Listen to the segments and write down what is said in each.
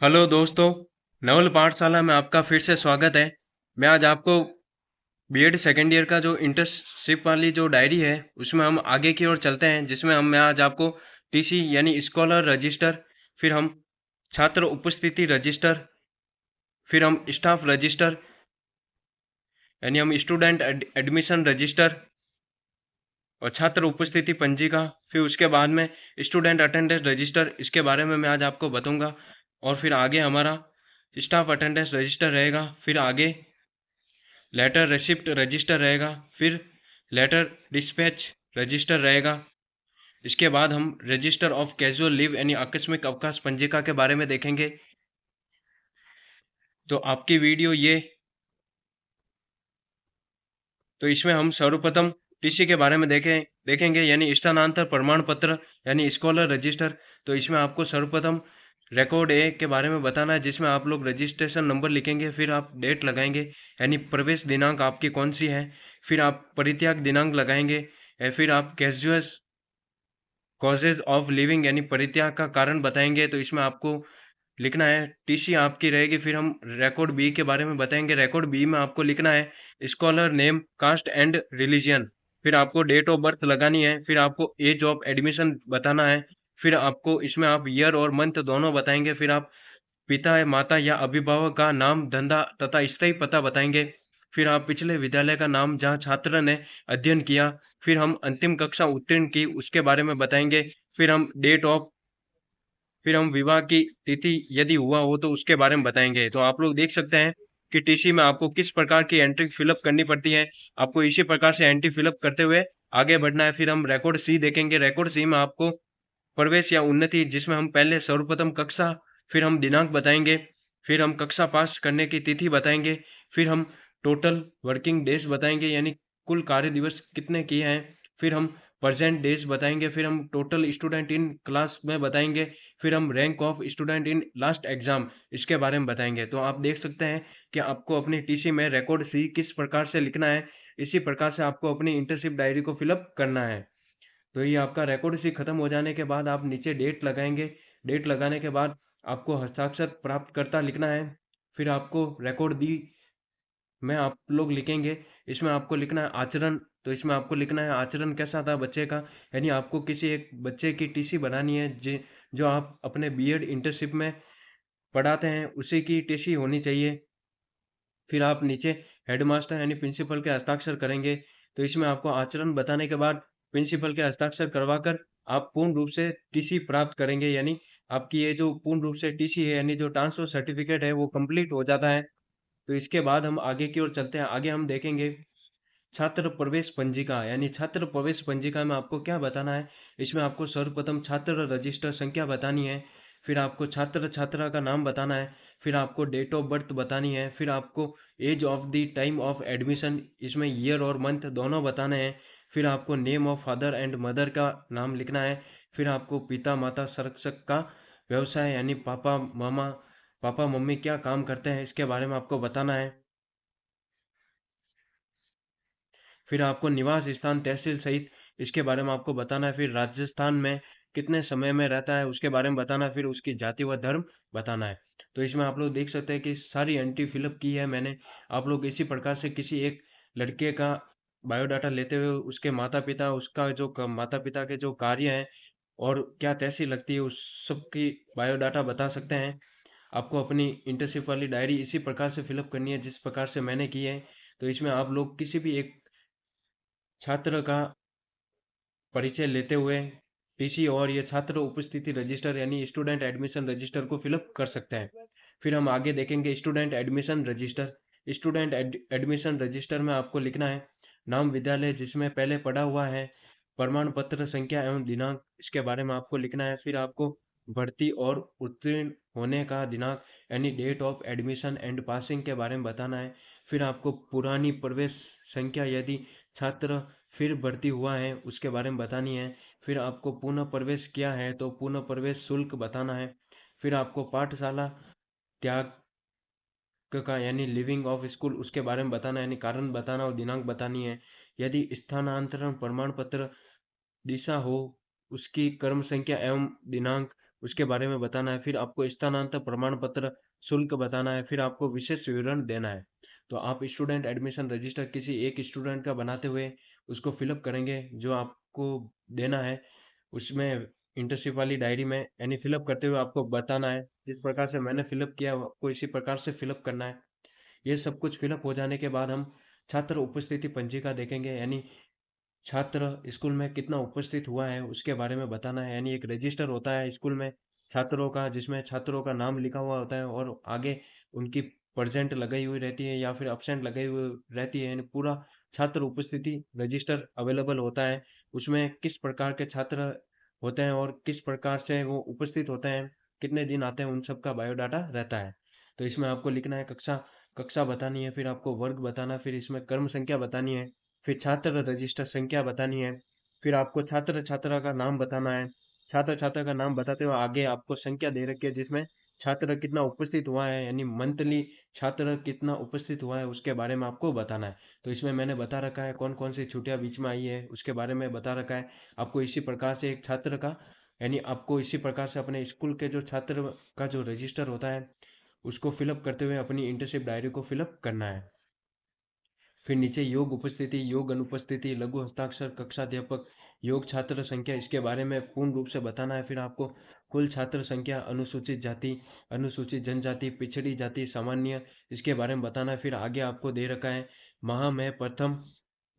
Hello दोस्तों, नवल पाठशाला में आपका फिर से स्वागत है। मैं आज आपको बीएड सेकेंड ईयर का जो इंटर्नशिप वाली जो डायरी है उसमें हम आगे की ओर चलते हैं, जिसमें मैं आज आपको टीसी यानी स्कॉलर रजिस्टर, फिर हम छात्र उपस्थिति रजिस्टर, फिर हम स्टाफ रजिस्टर यानी हम स्टूडेंट एडमिशन रजिस्टर और छात्र उपस्थिति पंजिका, फिर उसके बाद में स्टूडेंट अटेंडेंस रजिस्टर, इसके बारे में मैं आज आपको बताऊंगा। और फिर आगे हमारा स्टाफ अटेंडेंस रजिस्टर रहेगा, फिर आगे लेटर रिसिप्ट रजिस्टर रहेगा, फिर लेटर डिस्पैच रजिस्टर रहेगा। इसके बाद हम रजिस्टर ऑफ कैजुअल लीव यानी आकस्मिक अवकाश पंजिका के बारे में देखेंगे। तो आपकी वीडियो ये, तो इसमें हम सर्वप्रथम टीसी के बारे में देखेंगे यानी स्थानांतर प्रमाण पत्र यानी स्कॉलर रजिस्टर। तो इसमें आपको सर्वप्रथम रिकॉर्ड ए के बारे में बताना है, जिसमें आप लोग रजिस्ट्रेशन नंबर लिखेंगे, फिर आप डेट लगाएंगे यानी प्रवेश दिनांक आपकी कौन सी है, फिर आप परित्याग दिनांक लगाएंगे, या फिर आप कैजुअल कॉजेज ऑफ लिविंग यानी परित्याग का कारण बताएंगे। तो इसमें आपको लिखना है टीसी आपकी रहेगी। फिर हम रिकॉर्ड बी के बारे में बताएंगे। रिकॉर्ड बी में आपको लिखना है scholar name, caste and religion, फिर आपको डेट ऑफ बर्थ लगानी है, फिर आपको एज ऑफ एडमिशन बताना है, फिर आपको इसमें आप ईयर और मंथ दोनों बताएंगे, फिर आप पिता माता या अभिभावक का नाम, धंधा तथा स्थायी पता बताएंगे, फिर आप पिछले विद्यालय का नाम जहाँ छात्र ने अध्ययन किया, फिर हम अंतिम कक्षा उत्तीर्ण की उसके बारे में बताएंगे, फिर हम डेट ऑफ, फिर हम विवाह की तिथि यदि हुआ हो तो उसके बारे में बताएंगे। तो आप लोग देख सकते हैं कि टीसी में आपको किस प्रकार की एंट्री फिलअप करनी पड़ती है। आपको इसी प्रकार से एंट्री फिलअप करते हुए आगे बढ़ना है। फिर हम रिकॉर्ड सी देखेंगे। रिकॉर्ड सी में आपको प्रवेश या उन्नति, जिसमें हम पहले सर्वप्रथम कक्षा, फिर हम दिनांक बताएंगे, फिर हम कक्षा पास करने की तिथि बताएंगे, फिर हम टोटल वर्किंग डेज बताएंगे यानी कुल कार्य दिवस कितने किए हैं, फिर हम प्रेजेंट डेज बताएंगे, फिर हम टोटल स्टूडेंट इन क्लास में बताएंगे, फिर हम rank of student in last exam इसके बारे में बताएंगे। तो आप देख सकते हैं कि आपको अपनी टीसी में रिकॉर्ड सी किस प्रकार से लिखना है, इसी प्रकार से आपको अपनी इंटर्नशिप डायरी को फिलअप करना है। तो ये आपका रिकॉर्ड सी खत्म हो जाने के बाद आप नीचे डेट लगाएंगे। डेट लगाने के बाद आपको हस्ताक्षर प्राप्तकर्ता लिखना है। फिर आपको रिकॉर्ड दी में आप लोग लिखेंगे, इसमें आपको लिखना है आचरण। तो इसमें आपको लिखना है आचरण कैसा था बच्चे का, यानी आपको किसी एक बच्चे की टीसी बनानी है जो आप अपने बीएड इंटर्नशिप में पढ़ाते हैं उसी की टीसी होनी चाहिए। फिर आप नीचे हेडमास्टर यानी प्रिंसिपल के हस्ताक्षर करेंगे। तो इसमें आपको आचरण बताने के बाद प्रिंसिपल के हस्ताक्षर करवाकर आप पूर्ण रूप से टीसी प्राप्त करेंगे, यानी आपकी ये जो पूर्ण रूप से टीसी है यानी जो ट्रांसफर सर्टिफिकेट है वो कंप्लीट हो जाता है। तो इसके बाद हम आगे की ओर चलते हैं। आगे हम देखेंगे छात्र प्रवेश पंजिका, यानी छात्र प्रवेश पंजिका में आपको क्या बताना है। इसमें आपको सर्वप्रथम छात्र रजिस्टर संख्या बतानी है, फिर आपको छात्र छात्रा का नाम बताना है, फिर आपको डेट ऑफ बर्थ बतानी है, फिर आपको age of the time of admission, इसमें ईयर और मंथ दोनों बताने हैं, फिर आपको name of father and mother का नाम लिखना है, फिर आपको पिता माता संरक्षक का व्यवसाय यानी पापा मम्मी क्या काम करते हैं इसके बारे में आपको बताना है, फिर आपको निवास स्थान तहसील सहित इसके बारे में आपको बताना है, फिर राजस्थान में कितने समय में रहता है उसके बारे में बताना है, फिर उसकी जाति व धर्म बताना है। तो इसमें आप लोग देख सकते हैं कि सारी एंट्री फिलअप की है मैंने। आप लोग इसी प्रकार से किसी एक लड़के का बायोडाटा लेते हुए उसके माता पिता, उसका जो माता पिता के जो कार्य हैं और क्या तहसील लगती है उस सब की बायोडाटा बता सकते हैं। आपको अपनी इंटर्नशिप वाली डायरी इसी प्रकार से फिलअप करनी है जिस प्रकार से मैंने की है। तो इसमें आप लोग किसी भी एक छात्र का परिचय लेते हुए टीसी और ये छात्र उपस्थिति रजिस्टर यानी स्टूडेंट एडमिशन रजिस्टर को फिलअप कर सकते हैं। फिर हम आगे देखेंगे student admission register. Student admission register में आपको लिखना है नाम, विद्यालय जिसमें पहले पढ़ा हुआ है, प्रमाण पत्र संख्या एवं दिनांक इसके बारे में आपको लिखना है, फिर आपको भर्ती और उत्तीर्ण होने का दिनांक यानी date of admission and passing के बारे में बताना है, फिर आपको पुरानी प्रवेश संख्या यदि छात्र फिर भर्ती हुआ है उसके बारे में बतानी है, फिर आपको पुनः प्रवेश किया है तो पुनः प्रवेश शुल्क बताना है, फिर आपको पाठशाला त्याग का यानी लिविंग ऑफ स्कूल उसके बारे में बताना है, यानी कारण बताना और दिनांक बतानी है, यदि स्थानांतरण प्रमाण पत्र दिशा हो उसकी क्रम संख्या एवं दिनांक, उसके बारे में बताना है, फिर आपको स्थानांतर प्रमाण पत्र शुल्क बताना है, फिर आपको विशेष विवरण देना है। तो आप स्टूडेंट एडमिशन रजिस्टर किसी एक स्टूडेंट का बनाते हुए उसको फिलअप करेंगे, जो आपको देना है उसमें इंटर्नशिप वाली डायरी में, यानी फिलअप करते हुए आपको बताना है जिस प्रकार से मैंने फिलअप किया आपको इसी प्रकार से फिलअप करना है। ये सब कुछ फिलअप हो जाने के बाद हम छात्र उपस्थिति पंजिका देखेंगे, यानी छात्र स्कूल में कितना उपस्थित हुआ है उसके बारे में बताना है। यानी एक रजिस्टर होता है स्कूल में छात्रों का, जिसमें छात्रों का नाम लिखा हुआ होता है और आगे उनकी परसेंट लगाई हुई रहती है या फिर अपसेंट लगाई हुई रहती है, यानी पूरा छात्र उपस्थिति रजिस्टर अवेलेबल होता है। उसमें किस प्रकार के छात्र होते हैं और किस प्रकार से वो उपस्थित होते हैं, कितने दिन आते हैं, उन सब का बायोडाटा रहता है। तो इसमें आपको लिखना है कक्षा, कक्षा बतानी है, फिर आपको वर्ग बताना, फिर इसमें क्रम संख्या बतानी है, फिर छात्र रजिस्टर संख्या बतानी है, फिर आपको छात्र छात्रा का नाम बताना है। छात्र छात्रा का नाम बताते हुए आगे आपको संख्या दे रखी है जिसमें छात्र कितना उपस्थित हुआ है, यानी मंथली छात्र कितना उपस्थित हुआ है उसके बारे में आपको बताना है। तो इसमें मैंने बता रखा है कौन कौन सी छुट्टियां बीच में आई है उसके बारे में बता रखा है। आपको इसी प्रकार से एक छात्र का, यानी आपको इसी प्रकार से अपने स्कूल के जो छात्र का जो रजिस्टर होता है उसको फिलअप करते हुए अपनी इंटर्नशिप डायरी को फिलअप करना है। फिर नीचे योग उपस्थिति, योग अनुपस्थिति, लघु हस्ताक्षर, कक्षाध्यापक, योग छात्र संख्या, इसके बारे में पूर्ण रूप से बताना है। फिर आपको कुल छात्र संख्या, अनुसूचित जाति, अनुसूचित जनजाति, पिछड़ी जाति, सामान्य, इसके बारे में बताना है। फिर आगे आपको दे रखा है माह में प्रथम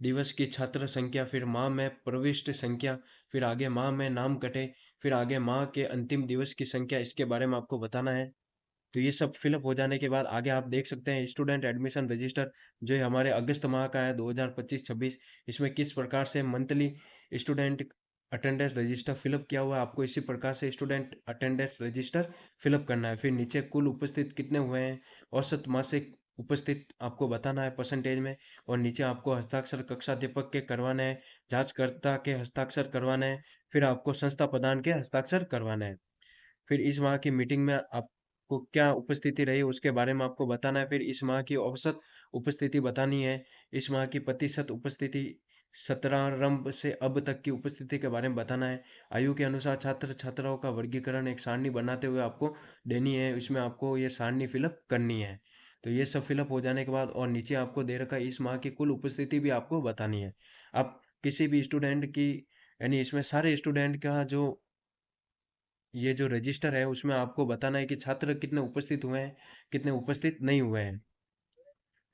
दिवस की छात्र संख्या, फिर माह में प्रविष्ट संख्या, फिर आगे माह में नाम कटे, फिर आगे माह के अंतिम दिवस की संख्या, इसके बारे में आपको बताना है। तो ये सब फिलअप हो जाने के बाद आगे आप देख सकते हैं स्टूडेंट एडमिशन रजिस्टर, जो है हमारे अगस्त माह का है 2025-26। इसमें किस प्रकार से monthly student attendance register fill up किया हुआ है, आपको इसी प्रकार से स्टूडेंट अटेंडेंस रजिस्टर फिलअप करना है। फिर नीचे कुल उपस्थित कितने हुए हैं, औसत मासिक उपस्थित आपको बताना है परसेंटेज में, और नीचे आपको हस्ताक्षर कक्षाध्यापक के करवाने हैं, जांचकर्ता के हस्ताक्षर करवाने हैं, फिर आपको संस्था प्रधान के हस्ताक्षर करवाने हैं। फिर इस माह की मीटिंग में आपको क्या उपस्थिति रही उसके बारे में आपको बताना है। फिर इस माह की औसत उपस्थिति बतानी है। इस माह की प्रतिशत उपस्थिति, सत्रारंभ से अब तक की उपस्थिति के बारे में बताना है। आयु के अनुसार छात्र छात्राओं का वर्गीकरण एक सारणी बनाते हुए आपको देनी है, इसमें आपको ये सारणी फिलअप करनी है। तो ये सब फिलअप हो जाने के बाद और नीचे आपको दे रखा है इस माह की कुल उपस्थिति भी आपको बतानी है। आप किसी भी स्टूडेंट की, यानी इसमें सारे स्टूडेंट का जो ये जो रजिस्टर है उसमें आपको बताना है कि छात्र कितने उपस्थित हुए हैं, कितने उपस्थित नहीं हुए हैं।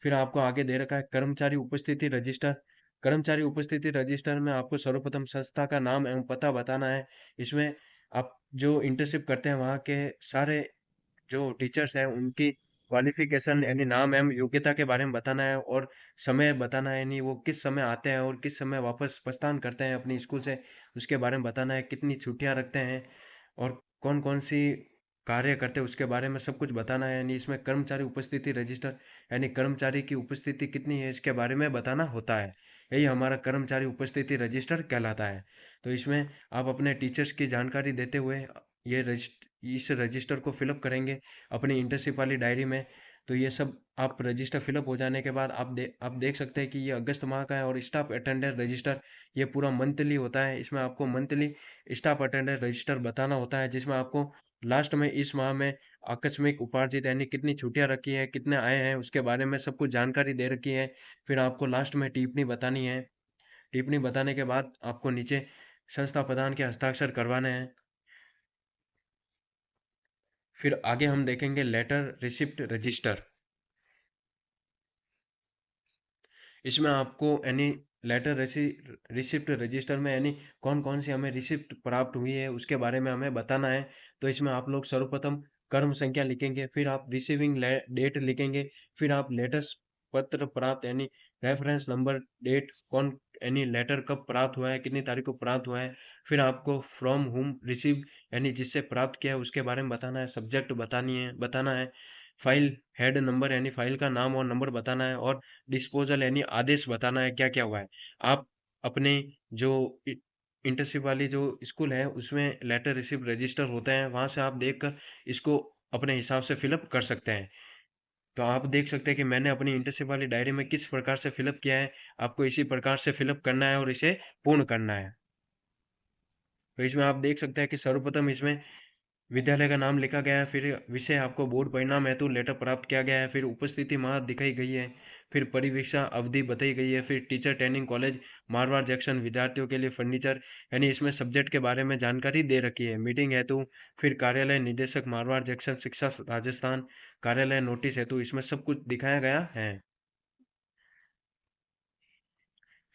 फिर आपको आगे दे रखा है कर्मचारी उपस्थिति रजिस्टर। कर्मचारी उपस्थिति रजिस्टर में आपको सर्वप्रथम संस्था का नाम एवं पता बताना है। इसमें आप जो इंटर्नशिप करते हैं वहाँ के सारे जो टीचर्स हैं उनकी क्वालिफिकेशन, यानी नाम एवं योग्यता के बारे में बताना है, और समय बताना है, यानी वो किस समय आते हैं और किस समय वापस प्रस्थान करते हैं अपनी स्कूल से, उसके बारे में बताना है। कितनी छुट्टियां रखते हैं और कौन कौन सी कार्य करते हैं उसके बारे में सब कुछ बताना है। यानी इसमें कर्मचारी उपस्थिति रजिस्टर, यानी कर्मचारी की उपस्थिति कितनी है इसके बारे में बताना होता है। यही हमारा कर्मचारी उपस्थिति रजिस्टर कहलाता है। तो इसमें आप अपने टीचर्स की जानकारी देते हुए ये इस रजिस्टर को फिलअप करेंगे अपनी इंटर्नशिप वाली डायरी में। तो ये सब आप रजिस्टर फिलअप हो जाने के बाद आप देख सकते हैं कि ये अगस्त माह का है, और स्टाफ अटेंडेंस रजिस्टर ये पूरा मंथली होता है। इसमें आपको मंथली स्टाफ अटेंडेंस रजिस्टर बताना होता है, जिसमें आपको लास्ट में इस माह में आकस्मिक उपार्जित, यानी कितनी छुट्टियां रखी है, कितने आए हैं, उसके बारे में सब कुछ जानकारी दे रखी है। फिर आपको लास्ट में टिप्पणी बतानी है। टिप्पणी बताने के बाद आपको नीचे संस्था प्रधान के हस्ताक्षर करवाने हैं। फिर आगे हम देखेंगे लेटर रिसिप्ट रजिस्टर। इसमें आपको यानी लेटर रिसिप्ट रजिस्टर में यानी कौन कौन सी हमें रिसिप्ट प्राप्त हुई है उसके बारे में हमें बताना है। तो इसमें आप लोग सर्वप्रथम कर्म संख्या लिखेंगे, फिर आप रिसीविंग डेट लिखेंगे, फिर आप लेटेस्ट पत्र प्राप्त, यानी रेफरेंस नंबर, डेट, कौन यानी लेटर कब प्राप्त हुआ है, कितनी तारीख को प्राप्त हुआ है, फिर आपको फ्रॉम हुम रिसीव, यानी जिससे प्राप्त किया है उसके बारे में बताना है, सब्जेक्ट बताना है, फाइल हेड नंबर, यानी फाइल का नाम और नंबर बताना है, और डिस्पोजल यानी आदेश बताना है क्या क्या हुआ है। आप अपने जो इंटर्नशिप वाली जो स्कूल है उसमें लेटर रिसिप्ट रजिस्टर होते हैं, वहां से आप देखकर इसको अपने हिसाब से फिलअप कर सकते हैं। तो आप देख सकते हैं कि मैंने अपनी इंटर्नशिप वाली डायरी में किस प्रकार से फिलअप किया है, आपको इसी प्रकार से फिलअप करना है और इसे पूर्ण करना है। तो इसमें आप देख सकते हैं कि सर्वप्रथम इसमें विद्यालय का नाम लिखा गया है, फिर विषय आपको बोर्ड परिणाम हेतु लेटर प्राप्त किया गया है, फिर उपस्थिति माह दिखाई गई है, फिर परिवीक्षा अवधि बताई गई है, फिर teacher training college Marwar junction विद्यार्थियों के लिए फर्नीचर, यानी इसमें सब्जेक्ट के बारे में जानकारी दे रखी है। मीटिंग हेतु फिर कार्यालय निदेशक मारवाड़ जंक्शन शिक्षा राजस्थान कार्यालय नोटिस हेतु, इसमें सब कुछ दिखाया गया है।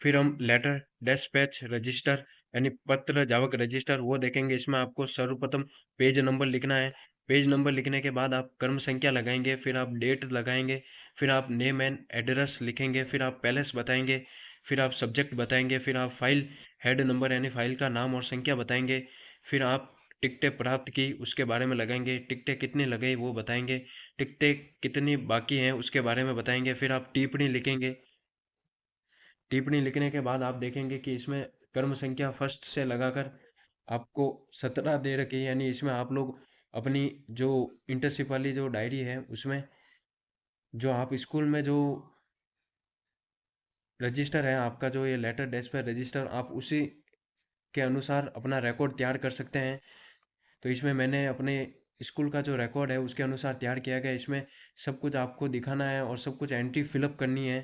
फिर हम लेटर डिस्पैच रजिस्टर यानी पत्र जावक रजिस्टर वो देखेंगे। इसमें आपको सर्वप्रथम पेज नंबर लिखना है। पेज नंबर लिखने के बाद आप कर्म संख्या लगाएंगे, फिर आप डेट लगाएंगे, फिर आप नेम एंड एड्रेस लिखेंगे, फिर आप पैलेस बताएंगे, फिर आप सब्जेक्ट बताएंगे, फिर आप फाइल हेड नंबर यानी फाइल का नाम और संख्या बताएंगे, फिर आप टिकटें प्राप्त की उसके बारे में लगाएंगे, टिकटें कितनी लगाई वो बताएंगे, टिकटें कितनी बाकी हैं उसके बारे में बताएंगे, फिर आप टिप्पणी लिखेंगे। टिप्पणी लिखने के बाद आप देखेंगे कि इसमें कर्म संख्या फर्स्ट से लगाकर आपको 17 दे रखी है, यानी इसमें आप लोग अपनी जो इंटर्नशिप वाली जो डायरी है उसमें जो आप स्कूल में जो रजिस्टर है आपका, जो ये लेटर डेस्क पर रजिस्टर, आप उसी के अनुसार अपना रिकॉर्ड तैयार कर सकते हैं। तो इसमें मैंने अपने स्कूल का जो रिकॉर्ड है उसके अनुसार तैयार किया गया। इसमें सब कुछ आपको दिखाना है और सब कुछ एंट्री फिलअप करनी है,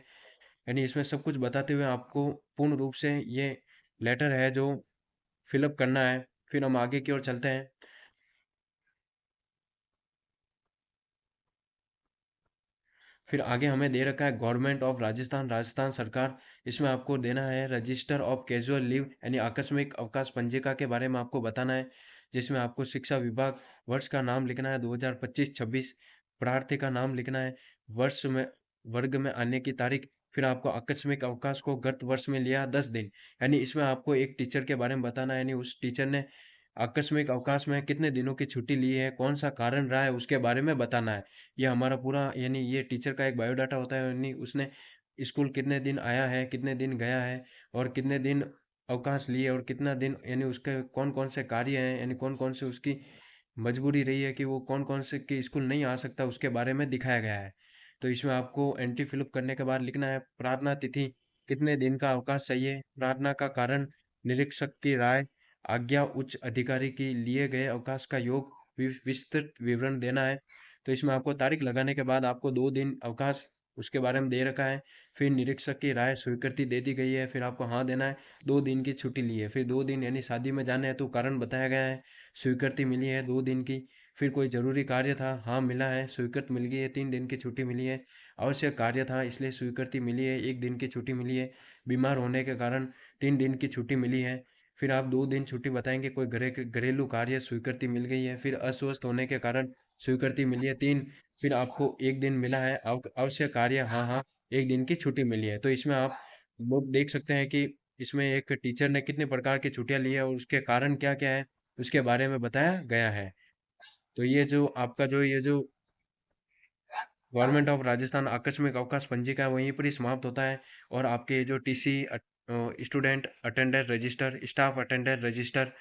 यानी इसमें सब कुछ बताते हुए आपको पूर्ण रूप से ये लेटर है जो फिलअप करना है। फिर हम आगे की ओर चलते हैं। फिर आगे हमें दे रखा है गवर्नमेंट ऑफ राजस्थान, राजस्थान सरकार। इसमें आपको देना है रजिस्टर ऑफ कैजुअल लीव यानी आकस्मिक अवकाश पंजिका के बारे में आपको बताना है, जिसमें आपको शिक्षा विभाग वर्ष का नाम लिखना है 2025-26, प्रार्थी का नाम लिखना है, वर्ष में वर्ग में आने की तारीख, फिर आपको आकस्मिक अवकाश को गत वर्ष में लिया 10 दिन, यानी इसमें आपको एक टीचर के बारे में बताना है, यानी उस टीचर ने आकस्मिक अवकाश में कितने दिनों की छुट्टी ली है, कौन सा कारण रहा है उसके बारे में बताना है। ये हमारा पूरा यानी ये टीचर का एक बायोडाटा होता है, यानी उसने स्कूल कितने दिन आया है, कितने दिन गया है, और कितने दिन अवकाश लिए, और कितना दिन यानी उसके कौन कौन से कार्य हैं, यानी कौन कौन से उसकी मजबूरी रही है कि वो कौन कौन से कि स्कूल नहीं आ सकता, उसके बारे में दिखाया गया है। तो इसमें आपको एंट्री फिलअप करने के बाद लिखना है प्रार्थना तिथि, कितने दिन का अवकाश चाहिए, प्रार्थना का कारण, निरीक्षक की राय, आज्ञा, उच्च अधिकारी के लिए गए अवकाश का योग, विस्तृत विवरण देना है। तो इसमें आपको तारीख लगाने के बाद आपको 2 दिन अवकाश उसके बारे में दे रखा है। फिर निरीक्षक की राय स्वीकृति दे दी गई है, फिर आपको हाँ देना है। 2 दिन की छुट्टी ली है, फिर 2 दिन यानी शादी में जाना है तो कारण बताया गया है, स्वीकृति मिली है 2 दिन की। फिर कोई जरूरी कार्य था, हाँ मिला है, स्वीकृति मिल गई है, 3 दिन की छुट्टी मिली है। आवश्यक कार्य था इसलिए स्वीकृति मिली है, 1 दिन की छुट्टी मिली है। बीमार होने के कारण 3 दिन की छुट्टी मिली है। फिर आप 2 दिन छुट्टी बताएंगे, कोई घरेलू कार्य स्वीकृति मिल गई है, फिर अस्वस्थ होने के कारण स्वीकृति मिली है 3। फिर आपको 1 दिन मिला है आवश्यक कार्य, हाँ हाँ, 1 दिन की छुट्टी मिली है। तो इसमें आप लोग देख सकते हैं कि इसमें एक टीचर ने कितने प्रकार की छुट्टियां ली है और उसके कारण क्या क्या है उसके बारे में बताया गया है। तो ये जो आपका जो ये जो गवर्नमेंट ऑफ राजस्थान आकस्मिक अवकाश पंजिका है वहीं पर ही समाप्त होता है। और आपके जो TC, student attendance register, staff attendance register,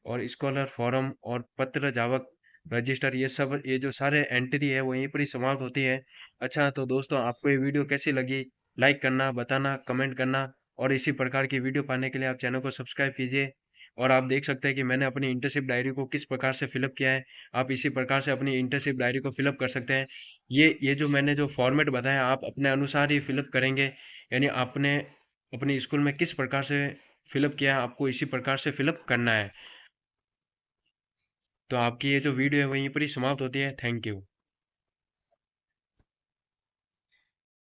और स्कॉलर फॉरम और पत्र जावक रजिस्टर, ये सब ये जो सारे एंट्री है वहीं पर ही समाप्त होती है। अच्छा तो दोस्तों, आपको ये वीडियो कैसी लगी, लाइक करना, बताना, कमेंट करना, और इसी प्रकार की वीडियो पाने के लिए आप चैनल को सब्सक्राइब कीजिए। और आप देख सकते हैं कि मैंने अपनी इंटर्नशिप डायरी को किस प्रकार से फिलअप किया है। आप इसी प्रकार से अपनी इंटर्नशिप डायरी को फिलअप कर सकते हैं। ये जो मैंने जो फॉर्मेट बताया आप अपने अनुसार ही फिलअप करेंगे, यानी आपने अपने स्कूल में किस प्रकार से फिलअप किया है आपको इसी प्रकार से फिलअप करना है। तो आपकी ये जो वीडियो है वहीं पर ही समाप्त होती है। Thank you.